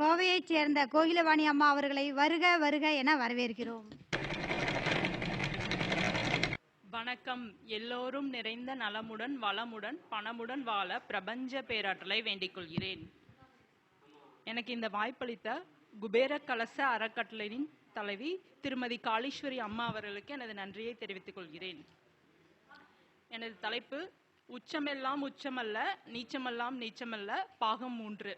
கோவையைச் சேர்ந்த கோகிலவாணி அம்மா அவர்களை வருக வருக என வரவேற்கிறோம். வணக்கம். எல்லோரும் நிறைந்த நலமுடன் வளமுடன் பணமுடன் வாழ பிரபஞ்ச பேராற்றலை வேண்டிக் கொள்கிறேன். எனக்கு இந்த வாய்ப்பளித்த குபேர கலச அறக்கட்டளையின் தலைவி திருமதி காளீஸ்வரி அம்மா அவர்களுக்கு எனது நன்றியை தெரிவித்துக் கொள்கிறேன். எனது தலைப்பு உச்சமெல்லாம் உச்சமல்ல, நீச்சமெல்லாம் நீச்சமல்ல, பாகம் 3.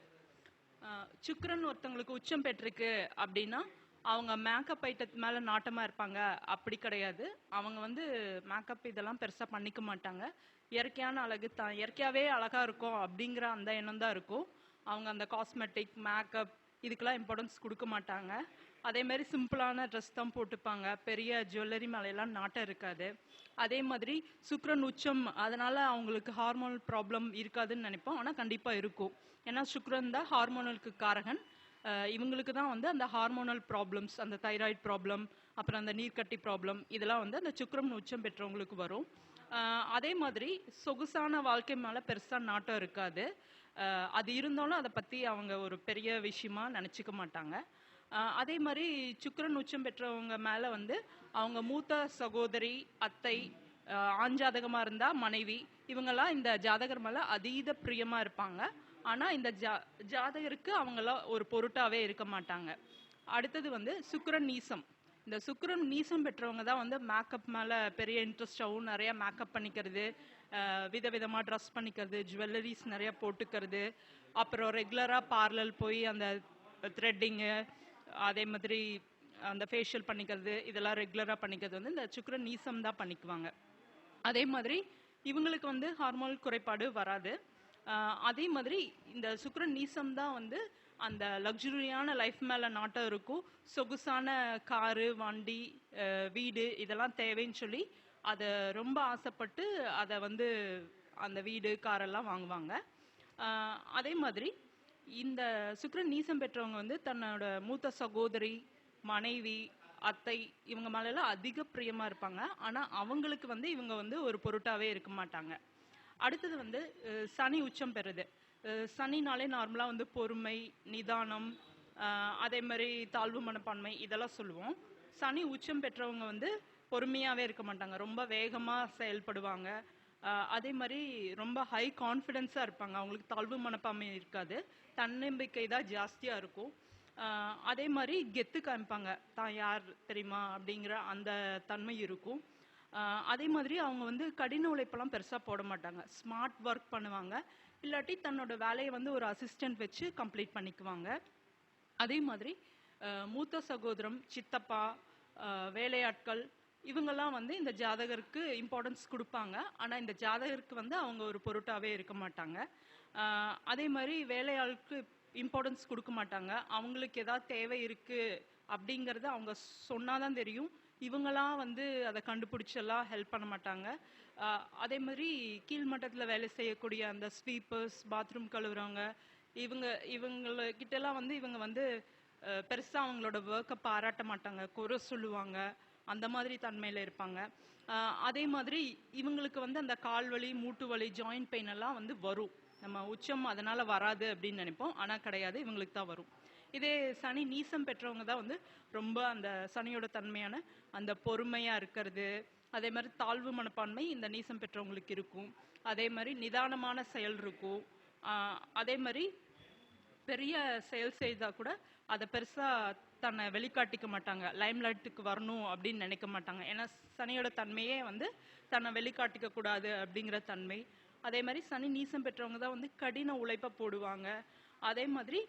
சுக்கிரன் ஒருத்தவங்களுக்கு உச்சம் பெற்றிருக்கு அப்படின்னா அவங்க மேக்கப் ஐட்டத்து மேலே நாட்டமாக இருப்பாங்க. அப்படி கிடையாது. அவங்க மேக்கப் இதெல்லாம் பெருசாக பண்ணிக்க மாட்டாங்க. இயற்கையான அழகு தான், இயற்கையாகவே அழகாக இருக்கும் அப்படிங்கிற அந்த எண்ணம் தான் இருக்கும். அவங்க அந்த காஸ்மெட்டிக் மேக்கப் இதுக்கெல்லாம் இம்பார்ட்டன்ஸ் கொடுக்க மாட்டாங்க. அதேமாதிரி சிம்பிளான ட்ரெஸ் தான் போட்டுப்பாங்க. பெரிய ஜுவல்லரி மேலையெல்லாம் நாட்டம் இருக்காது. அதே மாதிரி சுக்கிரன் உச்சம், அதனால் அவங்களுக்கு ஹார்மோனல் ப்ராப்ளம் இருக்காதுன்னு நினைப்போம். ஆனால் கண்டிப்பாக இருக்கும். ஏன்னா சுக்கிரன் தான் ஹார்மோனலுக்கு காரகன். இவங்களுக்கு தான் அந்த ஹார்மோனல் ப்ராப்ளம்ஸ், அந்த தைராய்டு ப்ராப்ளம், அப்புறம் அந்த நீர்க்கட்டி ப்ராப்ளம் இதெல்லாம் அந்த சுக்கிரன் உச்சம் பெற்றவங்களுக்கு வரும். அதே மாதிரி சொகுசான வாழ்க்கை மேலே பெருசாக நாட்டம் இருக்காது. அது இருந்தாலும் அதை பற்றி அவங்க ஒரு பெரிய விஷயமா நினச்சிக்க மாட்டாங்க. அதே மாதிரி சுக்கிரன் உச்சம் பெற்றவங்க மேலே அவங்க மூத்த சகோதரி, அத்தை, ஆண் ஜாதகமாக இருந்தால் மனைவி, இவங்கெல்லாம் இந்த ஜாதகர் மேலே அதீத பிரியமாக இருப்பாங்க. ஆனால் இந்த ஜாதகருக்கு அவங்களாம் ஒரு பொருட்டாகவே இருக்க மாட்டாங்க. அடுத்தது சுக்கிரன் நீசம். இந்த சுக்கிரன் நீசம் பெற்றவங்க தான் மேக்கப் மேலே பெரிய இன்ட்ரெஸ்டாகவும் நிறைய மேக்கப் பண்ணிக்கிறது, விதவிதமாக ட்ரெஸ் பண்ணிக்கிறது, ஜுவல்லரிஸ் நிறைய போட்டுக்கிறது, அப்புறம் ரெகுலராக பார்லர் போய் அந்த த்ரெட்டிங்கு, அதே மாதிரி அந்த ஃபேஷியல் பண்ணிக்கிறது, இதெல்லாம் ரெகுலராக பண்ணிக்கிறது இந்த சுக்கிரன் நீசம் தான் பண்ணிக்குவாங்க. அதே மாதிரி இவங்களுக்கு ஹார்மோன் குறைபாடு வராது. அதே மாதிரி இந்த சுக்கிரன் நீசம் தான் அந்த லக்ஸுரியான லைஃப் மேலே நாட்டம் இருக்கும். சொகுசான காரு, வண்டி, வீடு இதெல்லாம் தேவைன்னு சொல்லி அதை ரொம்ப ஆசைப்பட்டு அதை அந்த வீடு காரெல்லாம் வாங்குவாங்க. அதே மாதிரி இந்த சுக்கிரன் நீசம் பெற்றவங்க தன்னோட மூத்த சகோதரி, மனைவி, அத்தை இவங்க மேலெல்லாம் அதிக பிரியமாக இருப்பாங்க. ஆனால் அவங்களுக்கு இவங்க ஒரு பொருட்டாகவே இருக்க மாட்டாங்க. அடுத்தது சனி உச்சம் பெறுது. சனினாலே நார்மலாக பொறுமை, நிதானம், அதே மாதிரி தாழ்வு மனப்பான்மை இதெல்லாம் சொல்லுவோம். சனி உச்சம் பெற்றவங்க பொறுமையாகவே இருக்க மாட்டாங்க. ரொம்ப வேகமாக செயல்படுவாங்க. அதே மாதிரி ரொம்ப ஹை கான்ஃபிடென்ஸாக இருப்பாங்க. அவங்களுக்கு தாழ்வு மனப்பான்மை இருக்காது. தன்னம்பிக்கை தான் ஜாஸ்தியாக இருக்கும். அதே மாதிரி கெத்து காமிப்பாங்க, தான் யார் தெரியுமா அப்படிங்கிற அந்த தன்மை இருக்கும். அதே மாதிரி அவங்க கடின உழைப்பெல்லாம் பெருசாக போட மாட்டாங்க. ஸ்மார்ட் ஒர்க் பண்ணுவாங்க. இல்லாட்டி தன்னோட வேலையை ஒரு அசிஸ்டன்ட் வச்சு கம்ப்ளீட் பண்ணிக்குவாங்க. அதே மாதிரி மூத்த சகோதரம், சித்தப்பா, வேலையாட்கள் இவங்கெல்லாம் இந்த ஜாதகருக்கு இம்பார்ட்டன்ஸ் கொடுப்பாங்க. ஆனால் இந்த ஜாதகருக்கு அவங்க ஒரு பொருட்டாகவே இருக்க மாட்டாங்க. அதே மாதிரி வேலையாளுக்கு இம்பார்ட்டன்ஸ் கொடுக்க மாட்டாங்க. அவங்களுக்கு ஏதாவது தேவை இருக்குது அப்படிங்கிறது அவங்க சொன்னாதான் தெரியும். இவங்களாம் அதை கண்டுபிடிச்செல்லாம் ஹெல்ப் பண்ண மாட்டாங்க. அதே மாதிரி கீழ்மட்டத்தில் வேலை செய்யக்கூடிய அந்த ஸ்வீப்பர்ஸ், பாத்ரூம் கழுவுறவங்க இவங்கக்கிட்டலாம் இவங்க பெருசாக அவங்களோட ஒர்க்கை பாராட்ட மாட்டாங்க, குறை சொல்லுவாங்க. அந்த மாதிரி தன்மையில் இருப்பாங்க. அதே மாதிரி இவங்களுக்கு அந்த கால் வலி, மூட்டு வலி, ஜாயிண்ட் பெயின் எல்லாம் வரும். நம்ம உச்சம் அதனால் வராது அப்படின்னு நினைப்போம். ஆனால் கிடையாது, இவங்களுக்கு தான் வரும். இதே சனி நீசம் பெற்றவங்க தான் ரொம்ப அந்த சனியோட தன்மையான அந்த பொறுமையாக இருக்கிறது, அதே மாதிரி தாழ்வு மனப்பான்மை இந்த நீசம் பெற்றவங்களுக்கு இருக்கும். அதே மாதிரி நிதானமான செயல் இருக்கும். அதே மாதிரி பெரிய செயல் செய்தால் கூட அதை பெருசாக தன்னை வெளிக்காட்டிக்க மாட்டாங்க. லைம்லைட்டுக்கு வரணும் அப்படின்னு நினைக்க மாட்டாங்க. ஏன்னா சனியோட தன்மையே தன்னை வெளிக்காட்டிக்க கூடாது அப்படிங்கிற தன்மை. அதே மாதிரி சனி நீசம் பெற்றவங்க தான் கடின உழைப்பை போடுவாங்க. அதே மாதிரி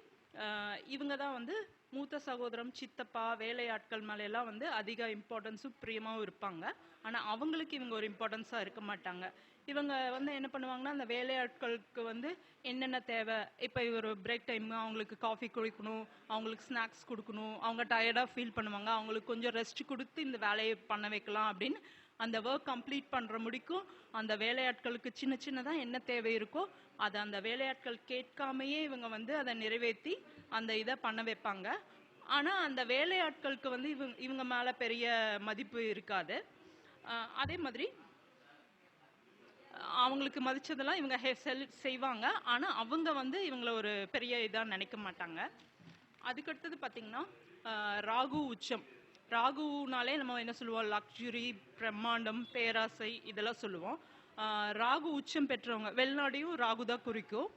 இவங்க தான் மூத்த சகோதரம், சித்தப்பா, வேலையாட்கள் மேலெல்லாம் அதிக இம்பார்ட்டன்ஸும் பிரியமாகவும் இருப்பாங்க. ஆனால் அவங்களுக்கு இவங்க ஒரு இம்பார்ட்டன்ஸாக இருக்க மாட்டாங்க. இவங்க என்ன பண்ணுவாங்கன்னா, அந்த வேலையாட்களுக்கு என்னென்ன தேவை, இப்போ ஒரு பிரேக் டைம் அவங்களுக்கு காஃபி குடிக்கணும், அவங்களுக்கு ஸ்நாக்ஸ் கொடுக்கணும், அவங்க டயர்டாக ஃபீல் பண்ணுவாங்க, அவங்களுக்கு கொஞ்சம் ரெஸ்ட் கொடுத்து இந்த வேலையை பண்ண வைக்கலாம் அப்படின்னு அந்த ஒர்க் கம்ப்ளீட் பண்ணுற முடிக்கும் அந்த வேலையாட்களுக்கு சின்ன சின்னதாக என்ன தேவை இருக்கோ அதை அந்த வேலையாட்கள் கேட்காமையே இவங்க அதை நிறைவேற்றி அந்த இதை பண்ண வைப்பாங்க. ஆனால் அந்த வேலையாட்களுக்கு இவங்க மேலே பெரிய மதிப்பு இருக்காது. அதே மாதிரி அவங்களுக்கு மதிச்சதெல்லாம் இவங்க செய்வாங்க. ஆனால் அவங்க இவங்கள ஒரு பெரிய இதாக நினைக்க மாட்டாங்க. அதுக்கடுத்தது பார்த்தீங்கன்னா ராகு உச்சம். ராகுனாலே நம்ம என்ன சொல்லுவோம், லக்ஸுரி, பிரம்மாண்டம், பேராசை இதெல்லாம் சொல்லுவோம். ராகு உச்சம் பெற்றவங்க, வெளிநாடையும் ராகு தான் குறிக்கும்.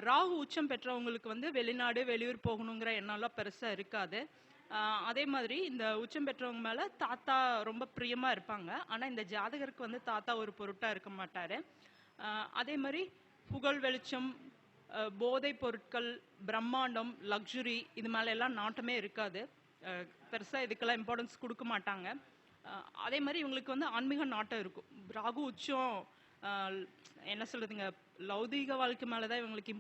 ராகு உச்சம் பெற்றவங்களுக்கு வந்து வெளிநாடு வெளியூர் போகணுங்கிற எண்ணம்லாம் பெருசாக இருக்காது. அதே மாதிரி இந்த உச்சம் பெற்றவங்க மேலே தாத்தா ரொம்ப பிரியமாக இருப்பாங்க. ஆனால் இந்த ஜாதகருக்கு வந்து தாத்தா ஒரு பொருட்டாக இருக்க மாட்டார். அதே மாதிரி புகழ் வெளிச்சம், போதைப் பொருட்கள், பிரம்மாண்டம், லக்ஸுரி இது மேலே எல்லாம் நாட்டமே இருக்காது. பெருசாக இதுக்கெல்லாம் இம்பார்ட்டன்ஸ் கொடுக்க மாட்டாங்க. அதே மாதிரி இவங்களுக்கு வந்து ஆன்மீக நாட்டம் இருக்கும். ராகு உச்சம் என்ன சொல்கிறதுங்க, லௌதீக வாழ்க்கை மேலே தான் இவங்களுக்கு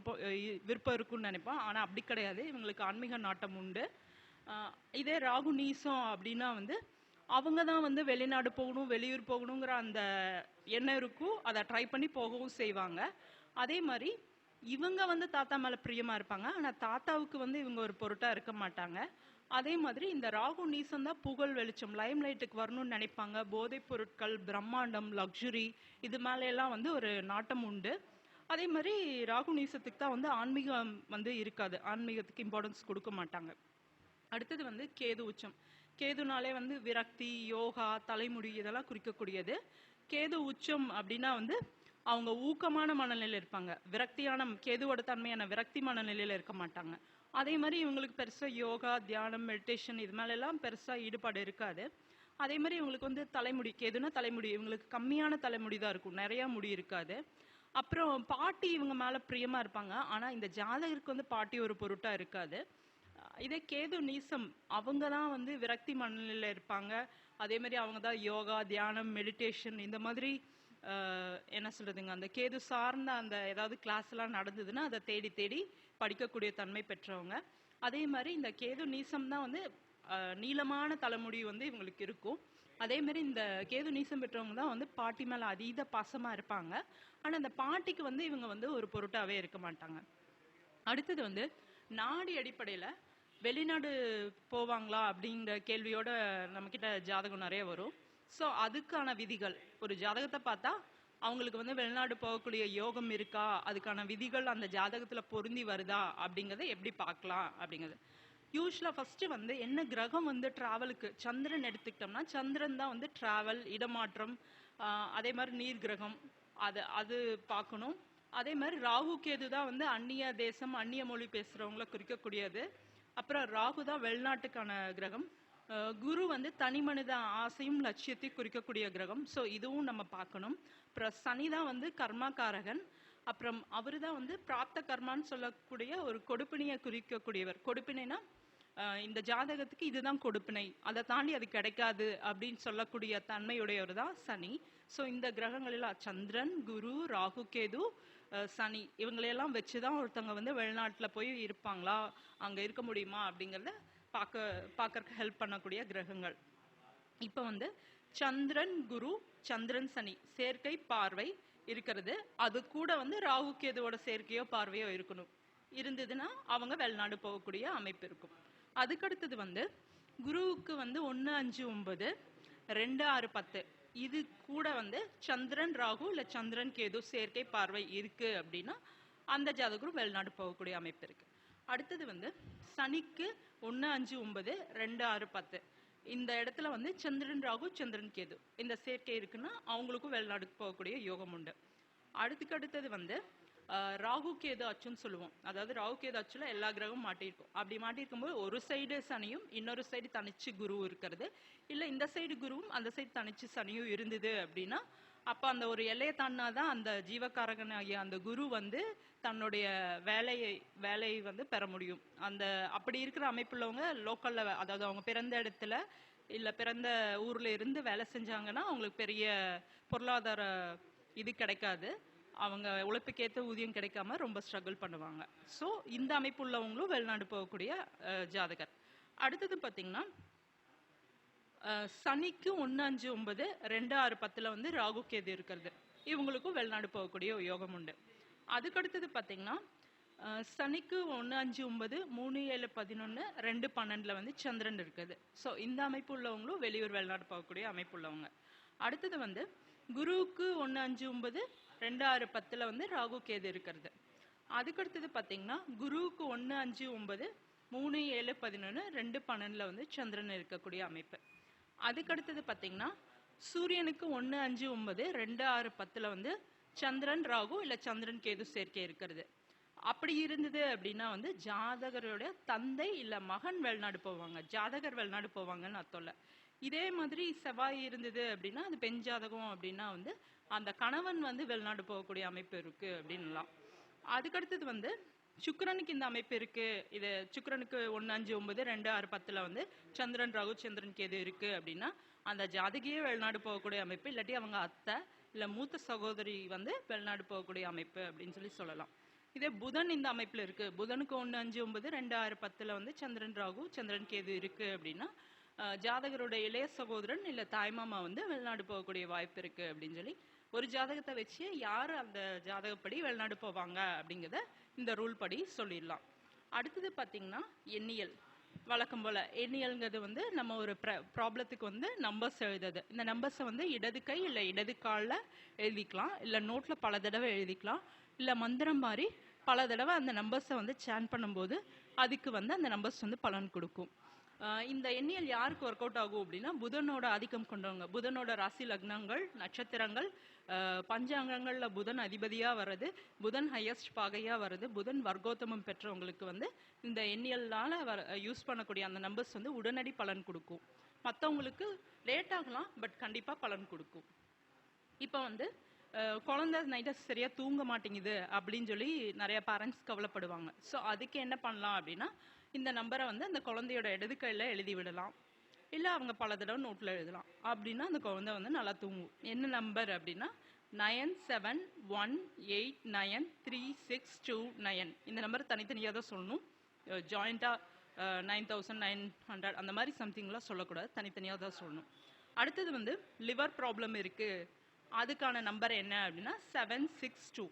விருப்பம் இருக்குன்னு நினைப்போம். ஆனால் அப்படி கிடையாது, இவங்களுக்கு ஆன்மீக நாட்டம் உண்டு. இதே ராகு நீசம் அப்படின்னா வந்து அவங்க தான் வந்து வெளிநாடு போகணும் வெளியூர் போகணுங்கிற அந்த எண்ணம் இருக்கும். அதை ட்ரை பண்ணி போகவும் செய்வாங்க. அதே மாதிரி இவங்க வந்து தாத்தா மேலே பிரியமாக இருப்பாங்க. ஆனால் தாத்தாவுக்கு வந்து இவங்க ஒரு பொருட்டாக இருக்க மாட்டாங்க. அதே மாதிரி இந்த ராகு நீசம் தான் புகழ் வெளிச்சம், லைம் லைட்டுக்கு வரணும்னு நினைப்பாங்க. போதைப் பொருட்கள், பிரம்மாண்டம், லக்ஸுரி இது மேலெல்லாம் வந்து ஒரு நாட்டம் உண்டு. அதே மாதிரி ராகு நீசத்துக்கு தான் வந்து ஆன்மீகம் வந்து இருக்காது, ஆன்மீகத்துக்கு இம்பார்ட்டன்ஸ் கொடுக்க மாட்டாங்க. அடுத்தது வந்து கேது உச்சம். கேதுனாலே வந்து விரக்தி, யோகா, தலைமுடி இதெல்லாம் குறிக்கக்கூடியது. கேது உச்சம் அப்படின்னா வந்து அவங்க ஊக்கமான மனநிலையில் இருப்பாங்க. விரக்தியான கேதுவோட தன்மையான விரக்தி மனநிலையில் இருக்க மாட்டாங்க. அதே மாதிரி இவங்களுக்கு பெருசாக யோகா, தியானம், மெடிடேஷன் இது மேலெல்லாம் பெருசாக ஈடுபாடு இருக்காது. அதே மாதிரி இவங்களுக்கு வந்து தலைமுடி, கேதுனா தலைமுடி, இவங்களுக்கு கம்மியான தலைமுடி தான் இருக்கும், நிறையா முடி இருக்காது. அப்புறம் பாட்டி இவங்க மேலே பிரியமாக இருப்பாங்க. ஆனால் இந்த ஜாதகருக்கு வந்து பாட்டி ஒரு பொருட்டாக இருக்காது. இதே கேது நீசம் அவங்க தான் வந்து விரக்தி மனநிலையில் இருப்பாங்க. அதே மாதிரி அவங்க தான் யோகா, தியானம், மெடிடேஷன் இந்த மாதிரி என்ன சொல்கிறதுங்க, அந்த கேது சார்ந்த அந்த ஏதாவது கிளாஸ்லாம் நடந்ததுன்னா அதை தேடி தேடி படிக்கக்கூடிய தன்மை பெற்றவங்க. அதே மாதிரி இந்த கேது நீசம் தான் வந்து நீளமான தலைமுடி வந்து இவங்களுக்கு இருக்கும். அதே மாதிரி இந்த கேது நீசம் பெற்றவங்க தான் வந்து பாட்டி மேலே அதீத பாசமாக இருப்பாங்க. ஆனால் இந்த பாட்டிக்கு வந்து இவங்க வந்து ஒரு பொருட்டாகவே இருக்க மாட்டாங்க. அடுத்தது வந்து நாடி அடிப்படையில் வெளிநாடு போவாங்களா அப்படிங்கிற கேள்வியோட நம்மக்கிட்ட ஜாதகம் நிறைய வரும். ஸோ அதுக்கான விதிகள், ஒரு ஜாதகத்தை பார்த்தா அவங்களுக்கு வந்து வெளிநாடு போகக்கூடிய யோகம் இருக்கா, அதுக்கான விதிகள் அந்த ஜாதகத்தில் பொருந்தி வருதா அப்படிங்கிறத எப்படி பார்க்கலாம் அப்படிங்கிறது. யூஸ்வலாக ஃபஸ்ட்டு வந்து என்ன கிரகம் வந்து ட்ராவலுக்கு, சந்திரன் எடுத்துக்கிட்டோம்னா சந்திரன் தான் வந்து ட்ராவல், இடமாற்றம், அதே மாதிரி நீர் கிரகம், அது பார்க்கணும். அதே மாதிரி ராகு கேது தான் வந்து அந்நிய தேசம், அந்நிய மொழி பேசுகிறவங்கள குறிக்கக்கூடியது. அப்புறம் ராகு தான் வெளிநாட்டுக்கான கிரகம். குரு வந்து தனி மனித ஆசையும் லட்சியத்தையும் குறிக்கக்கூடிய கிரகம். ஸோ இதுவும் நம்ம பார்க்கணும். அப்புறம் சனி தான் வந்து கர்மாக்காரகன். அப்புறம் அவர் தான் வந்து பிராப்த கர்மான்னு சொல்லக்கூடிய ஒரு கொடுப்பினையை குறிக்கக்கூடியவர். கொடுப்பினைனா இந்த ஜாதகத்துக்கு இதுதான் கொடுப்பினை, அதை தாண்டி அது கிடைக்காது அப்படின்னு சொல்லக்கூடிய தன்மையுடையவர் தான் சனி. ஸோ இந்த கிரகங்கள் எல்லாம் சந்திரன், குரு, ராகு, கேது, சனி இவங்களையெல்லாம் வச்சு தான் ஒருத்தவங்க வந்து வெளிநாட்டில் போய் இருப்பாங்களா, அங்கே இருக்க முடியுமா அப்படிங்கிறத பார்க்கறதுக்கு ஹெல்ப் பண்ணக்கூடிய கிரகங்கள். இப்போ வந்து சந்திரன், குரு, சந்திரன், சனி சேர்க்கை பார்வை இருக்கிறது. அது கூட வந்து ராகு கேதுவோட சேர்க்கையோ பார்வையோ இருக்கணும். இருந்ததுன்னா அவங்க வெளிநாடு போகக்கூடிய அமைப்பு இருக்கும். அதுக்கடுத்தது வந்து குருவுக்கு வந்து 1, 5, 9, 2, 6, 10 இது கூட வந்து சந்திரன், ராகு இல்லை சந்திரன், கேது சேர்க்கை பார்வை இருக்கு அப்படின்னா அந்த ஜாதகரும் வெளிநாடு போகக்கூடிய அமைப்பு இருக்கு. அடுத்தது வந்து சனிக்கு 1, 5, 9, 2, 6, 10 இந்த இடத்துல வந்து சந்திரன், ராகு, சந்திரன், கேது இந்த சேர்க்கை இருக்குன்னா அவங்களுக்கும் வெளிநாடுக்கு போகக்கூடிய யோகம் உண்டு. அடுத்தது வந்து ராகு கேது அச்சுன்னு சொல்லுவோம். அதாவது ராகு கேது அச்சுல எல்லா கிரகமும் மாட்டியிருக்கும். அப்படி மாட்டியிருக்கும்போது ஒரு சைடு சனியும் இன்னொரு சைடு தனிச்சு குருவும் இருக்கிறது, இல்லை இந்த சைடு குருவும் அந்த சைடு தனிச்சு சனியும் இருந்தது அப்படின்னா அப்போ அந்த ஒரு எல்லையை தாண்டினாதான் அந்த ஜீவகாரகன் ஆகிய அந்த குரு வந்து தன்னுடைய வேலையை வந்து பெற முடியும். அந்த அப்படி இருக்கிற அமைப்புள்ளவங்க லோக்கல்ல, அதாவது அவங்க பிறந்த இடத்துல இல்லை பிறந்த ஊர்ல இருந்து வேலை செஞ்சாங்கன்னா அவங்களுக்கு பெரிய பொருளாதார இது கிடைக்காது, அவங்க உழைப்புக்கேற்ற ஊதியம் கிடைக்காம ரொம்ப ஸ்ட்ரகிள் பண்ணுவாங்க. ஸோ இந்த அமைப்பு உள்ளவங்களும் வெளிநாடு போகக்கூடிய ஜாதகர். அடுத்தது பார்த்தீங்கன்னா சனிக்கு 1, 5, 9, 2, 6, 10 வந்து ராகு கேது இருக்கிறது. இவங்களுக்கும் வெளிநாடு போகக்கூடிய யோகம் உண்டு. அதுக்கடுத்தது பார்த்தீங்கன்னா சனிக்கு 1, 5, 9, 3, 7, 11, 2, 12 வந்து சந்திரன் இருக்குது. ஸோ இந்த அமைப்பு உள்ளவங்களும் வெளியூர் வெளிநாடு போகக்கூடிய அமைப்பு உள்ளவங்க. அடுத்தது வந்து குருவுக்கு 1, 5, 9, 2, 6, 10 வந்து ராகு கேது இருக்கிறது. அதுக்கடுத்தது பார்த்தீங்கன்னா குருவுக்கு 1, 5, 9, 3 7 11 2 12 வந்து சந்திரன் இருக்கக்கூடிய அமைப்பு. அதுக்கடுத்தது பார்த்தீங்கன்னா சூரியனுக்கு 1 5 9 2 6 10 வந்து சந்திரன் ராகு இல்லை சந்திரன் கேது சேர்க்கை இருக்கிறது. அப்படி இருந்தது அப்படின்னா வந்து ஜாதகரோட தந்தை இல்லை மகன் வெளிநாடு போவாங்க, ஜாதகர் வெளிநாடு போவாங்கன்னு அர்த்தம் இல்லை. இதே மாதிரி செவ்வாய் இருந்தது அப்படின்னா அது பெண் ஜாதகம் அப்படின்னா வந்து அந்த கணவன் வந்து வெளிநாடு போகக்கூடிய அமைப்பு இருக்கு அப்படின்லாம். அதுக்கடுத்தது வந்து சுக்கிரனுக்கு இந்த அமைப்பு இருக்கு. இது சுக்கிரனுக்கு 1 5 9 2 6 10 வந்து சந்திரன் ராகு சந்திரன் கேது இருக்கு அப்படின்னா அந்த ஜாதகியே வெளிநாடு போகக்கூடிய அமைப்பு, இல்லாட்டி அவங்க அத்தை இல்லை மூத்த சகோதரி வந்து வெளிநாடு போகக்கூடிய அமைப்பு அப்படின்னு சொல்லலாம். இதே புதன் இந்த அமைப்புல இருக்கு, புதனுக்கு 1 5 9 2 6 10 வந்து சந்திரன் ராகு சந்திரன் கேது இருக்கு அப்படின்னா ஜாதகரோட இளைய சகோதரன் இல்லை தாய்மாமா வந்து வெளிநாடு போகக்கூடிய வாய்ப்பு இருக்கு அப்படின்னு சொல்லி ஒரு ஜாதகத்தை வச்சு யார் அந்த ஜாதகப்படி வெளிநாடு போவாங்க அப்படிங்கிறத இந்த ரூல் படி சொல்லிடலாம். அடுத்தது பார்த்தீங்கன்னா எண்ணியல். வழக்கம் போல் எண்ணியல்ங்கிறது வந்து நம்ம ஒரு ப்ராப்ளத்துக்கு வந்து நம்பர்ஸ் எழுதுது. இந்த நம்பர்ஸை வந்து இடது கை இல்லை இடது காலில் எழுதிக்கலாம், இல்லை நோட்டில் பல தடவை எழுதிக்கலாம், இல்லை மந்திரம் மாதிரி பல தடவை அந்த நம்பர்ஸை வந்து சேன் பண்ணும்போது அதுக்கு வந்து அந்த நம்பர்ஸ் வந்து பலன் கொடுக்கும். இந்த எண்ணியல் யாருக்கு ஒர்க் அவுட் ஆகும் அப்படின்னா புதனோட ஆதிக்கம் கொண்டவங்க, புதனோட ராசி லக்னங்கள் நட்சத்திரங்கள் பஞ்சாங்கங்களில் புதன் அதிபதியாக வர்றது, புதன் ஹையஸ்ட் பாகையாக வர்றது, புதன் வர்க்கோத்தமம் பெற்றவங்களுக்கு வந்து இந்த எண்ணியலால் யூஸ் பண்ணக்கூடிய அந்த நம்பர்ஸ் வந்து உடனடி பலன் கொடுக்கும். மற்றவங்களுக்கு லேட் ஆகலாம், பட் கண்டிப்பாக பலன் கொடுக்கும். இப்போ வந்து குழந்தை நைட்டை சரியாக தூங்க மாட்டேங்குது அப்படின்னு சொல்லி நிறைய பேரண்ட்ஸ் கவலைப்படுவாங்க. ஸோ அதுக்கு என்ன பண்ணலாம் அப்படின்னா இந்த நம்பரை வந்து அந்த குழந்தையோட இடது கையில் எழுதி விடலாம், இல்லை அவங்க பல தடவை நோட்டில் எழுதலாம். அப்படின்னா அந்த குழந்தை வந்து நல்லா தூங்கும். என்ன நம்பர் அப்படின்னா 97189369. இந்த நம்பர் தனித்தனியாக தான் சொல்லணும், ஜாயிண்ட்டாக 9900 அந்த மாதிரி சம்திங்லாம் சொல்லக்கூடாது, தனித்தனியாக தான் சொல்லணும். அடுத்தது வந்து லிவர் ப்ராப்ளம் இருக்குது, அதுக்கான நம்பர் என்ன அப்படின்னா 762.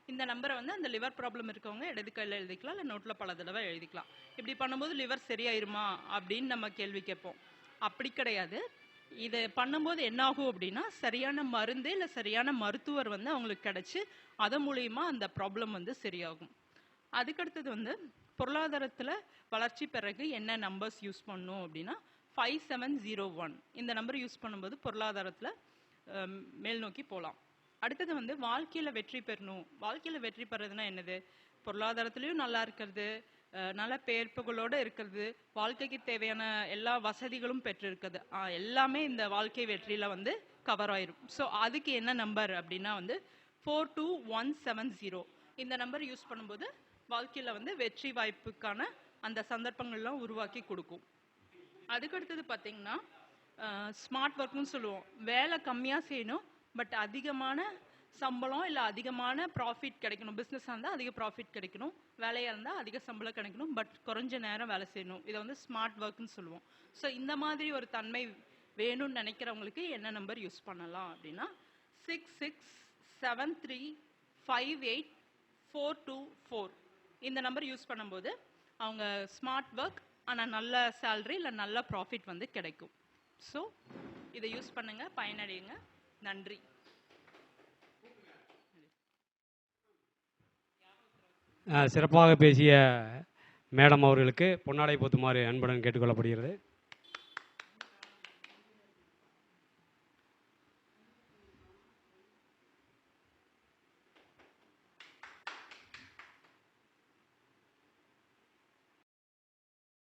இந்த நம்பரை வந்து அந்த லிவர் ப்ராப்ளம் இருக்கவங்க இடது கையில் எழுதிக்கலாம், இல்லை நோட்டில் பல தடவை எழுதிக்கலாம். இப்படி பண்ணும்போது லிவர் சரியாயிருமா அப்படின்னு நம்ம கேள்வி கேட்போம். அப்படி கிடையாது. இதை பண்ணும்போது என்ன ஆகும் அப்படின்னா சரியான மருந்து இல்லை சரியான மருத்துவர் வந்து அவங்களுக்கு கிடைச்சி அதன் மூலியமா அந்த ப்ராப்ளம் வந்து சரியாகும். அதுக்கடுத்தது வந்து பொருளாதாரத்தில் வளர்ச்சி பிறகு என்ன நம்பர்ஸ் யூஸ் பண்ணணும் அப்படின்னா 5701. இந்த நம்பர் யூஸ் பண்ணும்போது பொருளாதாரத்தில் மேல் நோக்கி போகலாம். அடுத்தது வந்து வாழ்க்கையில் வெற்றி பெறணும். வாழ்க்கையில் வெற்றி பெறதுன்னா என்னது? பொருளாதாரத்துலேயும் நல்லா இருக்கிறது, நல்ல பேர்ப்புகளோடு இருக்கிறது, வாழ்க்கைக்கு தேவையான எல்லா வசதிகளும் பெற்றிருக்குது, எல்லாமே இந்த வாழ்க்கை வெற்றியில் வந்து கவர் ஆயிரும். ஸோ அதுக்கு என்ன நம்பர் அப்படின்னா வந்து 42170. இந்த நம்பர் யூஸ் பண்ணும்போது வாழ்க்கையில் வந்து வெற்றி வாய்ப்புக்கான அந்த சந்தர்ப்பங்கள்லாம் உருவாக்கி கொடுக்கும். அதுக்கடுத்தது பார்த்தீங்கன்னா ஸ்மார்ட் ஒர்க்னு சொல்லுவோம். வேலை கம்மியாக செய்யணும், பட் அதிகமான சம்பளம் இல்லை அதிகமான ப்ராஃபிட் கிடைக்கணும். பிஸ்னஸாக இருந்தால் அதிக ப்ராஃபிட் கிடைக்கணும், வேலையாக இருந்தால் அதிக சம்பளம் கிடைக்கணும், பட் குறைஞ்ச நேரம் வேலை செய்யணும். இதை வந்து ஸ்மார்ட் ஒர்க்னு சொல்லுவோம். ஸோ இந்த மாதிரி ஒரு தன்மை வேணும்னு நினைக்கிறவங்களுக்கு என்ன நம்பர் யூஸ் பண்ணலாம் அப்படின்னா 6673584424. இந்த நம்பர் யூஸ் பண்ணும்போது அவங்க ஸ்மார்ட் ஒர்க் ஆனால் நல்ல சேலரி இல்லை நல்ல ப்ராஃபிட் வந்து கிடைக்கும். ஸோ இதை யூஸ் பண்ணுங்கள், பயனடையுங்க. நன்றி. சிறப்பாக பேசிய மேடம் அவர்களுக்கு பொன்னாடை போத்துமாறு அன்புடன் கேட்டுக்கொள்ளப்படுகிறது.